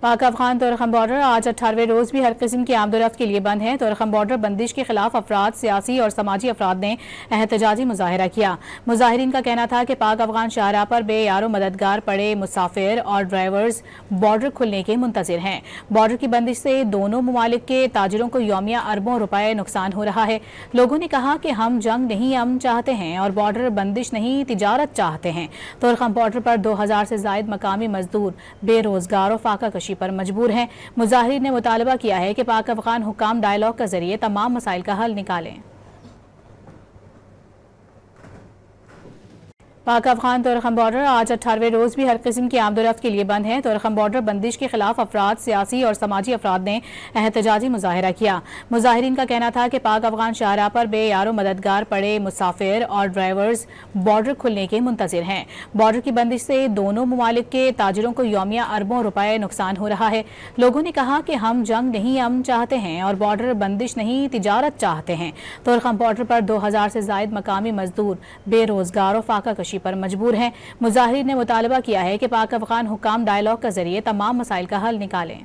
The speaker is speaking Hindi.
पाक अफगान तोरखम बॉर्डर आज 18वें रोज भी हर किस्म की आमदोरफ्त के लिए बंद है। तोरखम बॉर्डर बंदिश के खिलाफ अफराद, सियासी और समाजी अफराद ने एहतजाजी मुजाहरा किया। मुजाहिरीन का कहना था कि पाक अफगान शाहराह पर बेयारो मददगार पड़े मुसाफिर और ड्राइवर्स बॉर्डर खुलने के मुंतजिर हैं। बॉर्डर की बंदिश से दोनों ममालिक के ताजिरों को यौमिया अरबों रुपए नुकसान हो रहा है। लोगों ने कहा कि हम जंग नहीं, अमन चाहते हैं और बॉर्डर बंदिश नहीं, तिजारत चाहते हैं। तोरखम बॉर्डर पर 2000 से जायद मकामी मजदूर बेरोजगार और फाका कशी पर मजबूर हैं। मुजाहिरीन ने मुतालबा किया है कि पाक अफगान हुकाम डायलॉग के जरिए तमाम मसाइल का हल निकालें। पाक अफगान तोरखम बॉर्डर आज 18वें रोज भी हर किस्म की आमदोरफ्त के लिए बंद है। तोरखम बॉर्डर बंदिश के खिलाफ अफराद, सियासी और समाजी अफराद ने एहतजाजी मुजाहरा किया। मुजाहिरीन का कहना था कि पाक अफगान शाहराह पर बेयारो मददगार पड़े मुसाफिर और ड्राइवर्स बॉर्डर खुलने के मुंतजिर हैं। बॉर्डर की बंदिश से दोनों ममालिक के ताजिरों को यौमिया अरबों रुपए नुकसान हो रहा है। लोगों ने कहा कि हम जंग नहीं, अमन चाहते हैं और बॉर्डर बंदिश नहीं, तिजारत चाहते हैं। तोरखम बॉर्डर पर 2000 से जायद मकामी मजदूर बेरोजगार और फाका कशी पर मजबूर हैं। मुजाहिरीन ने मुतालबा किया है कि पाक अफगान हुकाम डायलॉग के जरिए तमाम मसाइल का हल निकालें।